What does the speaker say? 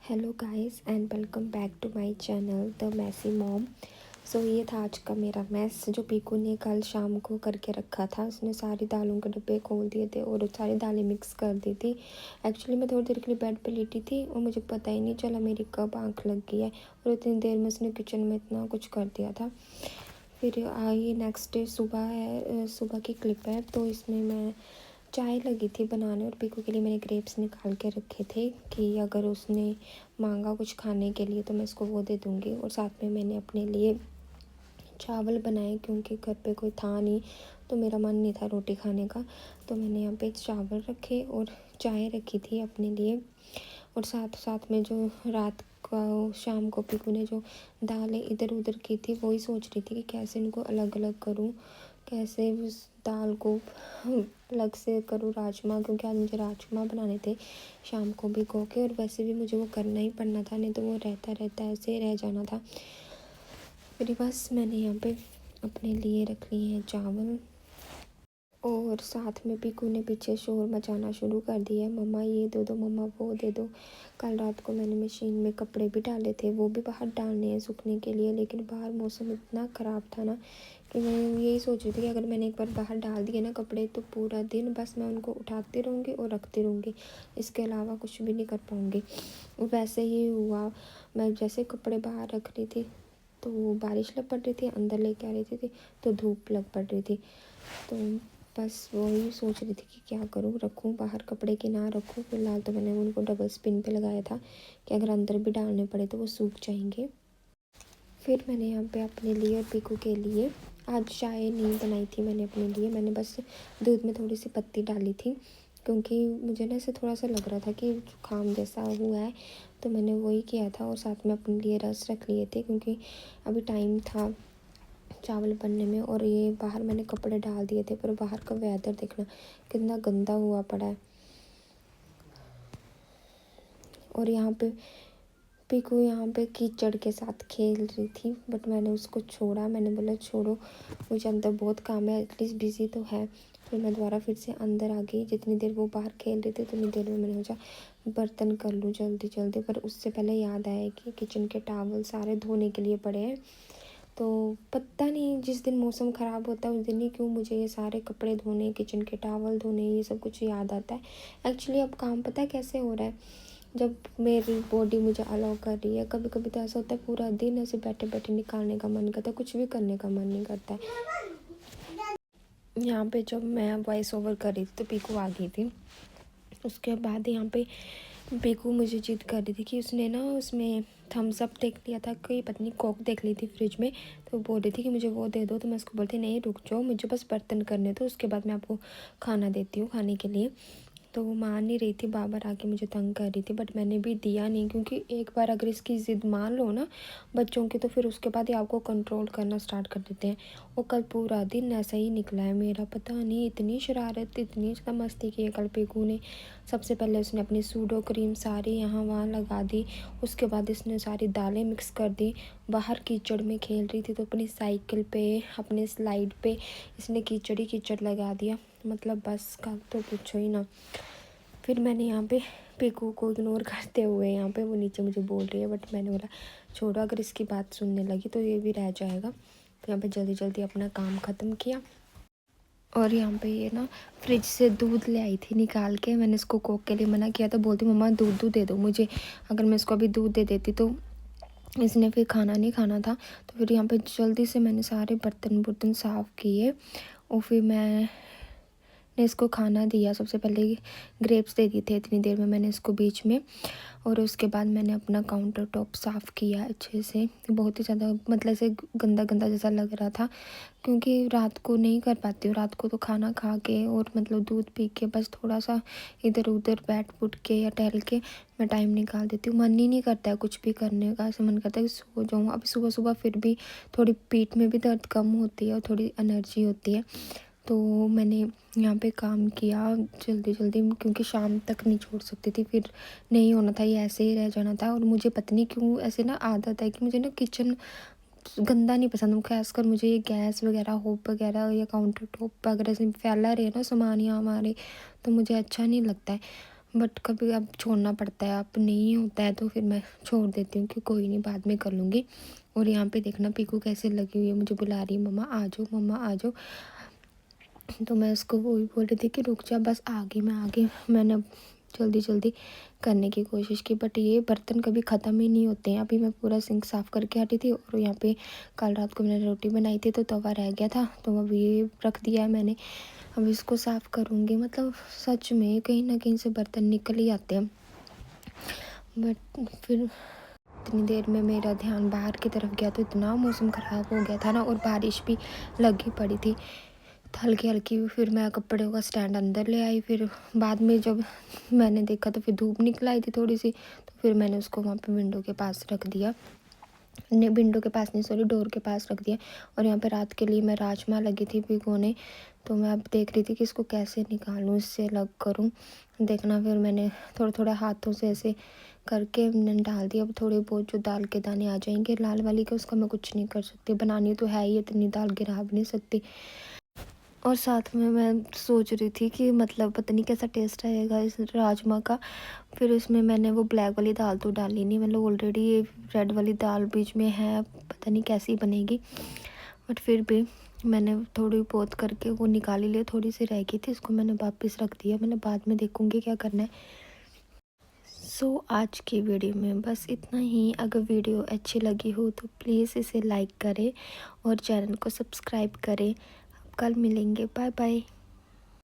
Hello guys and welcome back to my channel the Messy Mom. So ये था आज का मेरा मैस जो पीकू ने कल शाम को करके रखा था। उसने सारी दालों के डब्बे खोल दिए थे और सारी दालें मिक्स कर दी थी। एक्चुअली मैं थोड़ी देर के लिए बेड पे लेटी थी और मुझे पता ही नहीं चला मेरी कब आँख लग गई है और इतनी देर में उसने किचन में इतना कुछ कर दिया था। फिर आइए नेक्स्ट डे सुबह है, सुबह की क्लिप है। तो इसमें मैं चाय लगी थी बनाने और पीकू के लिए मैंने ग्रेप्स निकाल के रखे थे कि अगर उसने मांगा कुछ खाने के लिए तो मैं इसको वो दे दूँगी। और साथ में मैंने अपने लिए चावल बनाए क्योंकि घर पे कोई था नहीं तो मेरा मन नहीं था रोटी खाने का। तो मैंने यहाँ पे चावल रखे और चाय रखी थी अपने लिए। और साथ साथ में जो रात का शाम को पीकू ने जो दालें इधर उधर की थी वही सोच रही थी कि कैसे इनको अलग अलग करूँ, कैसे उस दाल को अलग से करूँ राजमा, क्योंकि आज मुझे राजमा बनाने थे शाम को भिगो के। और वैसे भी मुझे वो करना ही पड़ना था, नहीं तो वो रहता रहता ऐसे ही रह जाना था। फिर बस मैंने यहाँ पे अपने लिए रख लिए हैं चावल और साथ में पीकू ने पीछे शोर मचाना शुरू कर दिया है, मम्मा ये दे दो, मम्मा वो दे दो। कल रात को मैंने मशीन में कपड़े भी डाले थे, वो भी बाहर डालने हैं सूखने के लिए, लेकिन बाहर मौसम इतना ख़राब था ना कि मैं यही सोच रही थी कि अगर मैंने एक बार बाहर डाल दिए ना कपड़े तो पूरा दिन बस मैं उनको उठाती रहूँगी और रखती रहूँगी, इसके अलावा कुछ भी नहीं कर पाऊँगी। और वैसे ही हुआ, मैं जैसे कपड़े बाहर रख रही थी तो बारिश लग पड़ रही थी, अंदर लेके आ रही थी तो धूप लग पड़ रही थी। तो बस वही सोच रही थी कि क्या करूँ, रखूँ बाहर कपड़े कि ना रखूँ। फिलहाल तो मैंने उनको डबल स्पिन पे लगाया था कि अगर अंदर भी डालने पड़े तो वो सूख जाएंगे। फिर मैंने यहाँ पे अपने लिए और पीकू के लिए आज चाय नहीं बनाई थी मैंने अपने लिए, मैंने बस दूध में थोड़ी सी पत्ती डाली थी क्योंकि मुझे ना ऐसे थोड़ा सा लग रहा था कि जुकाम जैसा हुआ है, तो मैंने वही किया था। और साथ में अपने लिए रस रख लिए थे क्योंकि अभी टाइम था चावल बनने में। और ये बाहर मैंने कपड़े डाल दिए थे पर बाहर का वेदर देखना कितना गंदा हुआ पड़ा है। और यहाँ पे पीकू यहाँ पे कीचड़ के साथ खेल रही थी बट मैंने उसको छोड़ा, मैंने बोला छोड़ो मुझे अंदर बहुत काम है, एटलीस्ट बिजी तो है। फिर मैं दोबारा फिर से अंदर आ गई। जितनी देर वो बाहर खेल रही थी उतनी देर में मैंने सोचा बर्तन कर लूँ जल्दी जल्दी, पर उससे पहले याद आया कि किचन के टावल सारे धोने के लिए पड़े हैं। तो पता नहीं जिस दिन मौसम ख़राब होता है उस दिन ही क्यों मुझे ये सारे कपड़े धोने, किचन के टावल धोने, ये सब कुछ याद आता है। एक्चुअली अब काम पता है कैसे हो रहा है, जब मेरी बॉडी मुझे अलाउ कर रही है। कभी कभी तो ऐसा होता है पूरा दिन ऐसे बैठे बैठे निकालने का मन करता है, कुछ भी करने का मन नहीं करता है। यहाँ पे जब मैं वॉइस ओवर कर रही थी तो पीकू आ गई थी। उसके बाद यहाँ पे पीकू मुझे जिद कर रही थी कि उसने ना उसमें थम्स अप देख लिया था, कोई पता नहीं कोक देख ली थी फ्रिज में, तो बोल रही थी कि मुझे वो दे दो। तो मैं उसको बोलती नहीं रुक जाओ, मुझे बस बर्तन करने दो, उसके बाद मैं आपको खाना देती हूँ खाने के लिए। तो वो मान नहीं रही थी, बार बार आके मुझे तंग कर रही थी, बट मैंने भी दिया नहीं क्योंकि एक बार अगर इसकी ज़िद मान लो ना बच्चों की तो फिर उसके बाद ही आपको कंट्रोल करना स्टार्ट कर देते हैं। वो कल पूरा दिन ऐसा ही निकला है मेरा, पता नहीं इतनी शरारत इतनी ज़्यादा मस्ती की है कल पीकू ने। सबसे पहले उसने अपनी सूडो क्रीम सारी यहाँ वहाँ लगा दी, उसके बाद इसने सारी दालें मिक्स कर दी। बाहर कीचड़ में खेल रही थी तो अपनी साइकिल पे अपने स्लाइड पे इसने कीचड़ ही कीचड़ लगा दिया, मतलब बस का तो पूछो ही ना। फिर मैंने यहाँ पे पीकू को इग्नोर करते हुए यहाँ पे वो नीचे मुझे बोल रही है बट मैंने बोला छोड़ो, अगर इसकी बात सुनने लगी तो ये भी रह जाएगा। तो यहाँ पे जल्दी जल्दी अपना काम ख़त्म किया। और यहाँ पे ये ना फ्रिज से दूध ले आई थी निकाल के, मैंने इसको कोक के लिए मना किया था, बोलती मम्मा दूध दूध दे दो मुझे, अगर मैं इसको अभी दूध दे देती तो इसने फिर खाना नहीं खाना था। तो फिर यहाँ पे जल्दी से मैंने सारे बर्तन साफ़ किए और फिर मैंने इसको खाना दिया। सबसे पहले ग्रेप्स दे दिए थे इतनी देर में मैंने इसको बीच में, और उसके बाद मैंने अपना काउंटर टॉप साफ़ किया अच्छे से। बहुत ही ज़्यादा मतलब से गंदा गंदा जैसा लग रहा था क्योंकि रात को नहीं कर पाती हूँ, रात को तो खाना खा के और मतलब दूध पी के बस थोड़ा सा इधर उधर बैठ पुट के या टहल के मैं टाइम निकाल देती हूँ। मन ही नहीं करता है कुछ भी करने का, ऐसा मन करता है कि सो जाऊँ। अब सुबह सुबह फिर भी थोड़ी पीठ में भी दर्द कम होती है और थोड़ी एनर्जी होती है। तो मैंने यहाँ पे काम किया जल्दी जल्दी क्योंकि शाम तक नहीं छोड़ सकती थी, फिर नहीं होना था, ये ऐसे ही रह जाना था। और मुझे पता नहीं क्यों ऐसे ना आदत है कि मुझे ना किचन गंदा नहीं पसंद, खासकर मुझे ये गैस वगैरह होप वगैरह या काउंटर टॉप वगैरह से फैला रहे ना सामान यहाँ हमारे, तो मुझे अच्छा नहीं लगता है। बट कभी अब छोड़ना पड़ता है, अब नहीं होता है तो फिर मैं छोड़ देती हूँ कि कोई नहीं, बाद में कर लूँगी। और यहाँ पे देखना पीकू कैसे लगी हुई है, मुझे बुला रही है, मम्मा आ जाओ, मम्मा आ जाओ। तो मैं उसको वही बोल रही थी कि रुक जा, बस आ गई मैं, आ गई। मैंने अब जल्दी जल्दी करने की कोशिश की, बट ये बर्तन कभी ख़त्म ही नहीं होते हैं। अभी मैं पूरा सिंक साफ़ करके हटी थी, और यहाँ पे कल रात को मैंने रोटी बनाई थी तो तवा रह गया था, तो अब ये रख दिया है मैंने। अब इसको साफ़ करूँगी। मतलब सच में कहीं ना कहीं से बर्तन निकल ही आते हैं, बट फिर इतनी देर में मेरा ध्यान बाहर की तरफ गया तो इतना मौसम ख़राब हो गया था ना, और बारिश भी लगी पड़ी थी हल्की हल्की। फिर मैं कपड़ों का स्टैंड अंदर ले आई, फिर बाद में जब मैंने देखा तो फिर धूप निकल आई थी थोड़ी सी, तो फिर मैंने उसको वहाँ पे विंडो के पास रख दिया। नहीं, विंडो के पास नहीं, सॉरी, डोर के पास रख दिया। और यहाँ पे रात के लिए मैं राजमा लगी थी भिगोने, तो मैं अब देख रही थी कि इसको कैसे निकालूँ, इससे अलग करूँ। देखना, फिर मैंने थोड़ा थोड़ा हाथों से ऐसे करके मैंने डाल दिया। अब थोड़े बहुत जो दाल के दाने आ जाएंगे लाल वाली के, उसका मैं कुछ नहीं कर सकती, बनानी तो है ही, इतनी दाल गिरा भी नहीं सकती। और साथ में मैं सोच रही थी कि मतलब पता नहीं कैसा टेस्ट आएगा इस राजमा का। फिर इसमें मैंने वो ब्लैक वाली दाल तो डाली नहीं, मतलब ऑलरेडी ये रेड वाली दाल बीच में है, पता नहीं कैसी बनेगी। बट फिर भी मैंने थोड़ी बहुत करके वो निकाल ही लिया, थोड़ी सी रह गई थी, इसको मैंने वापस रख दिया। मैंने बाद में देखूँगी क्या करना है। आज की वीडियो में बस इतना ही। अगर वीडियो अच्छी लगी हो तो प्लीज़ इसे लाइक करें और चैनल को सब्सक्राइब करें। कल मिलेंगे, बाय बाय।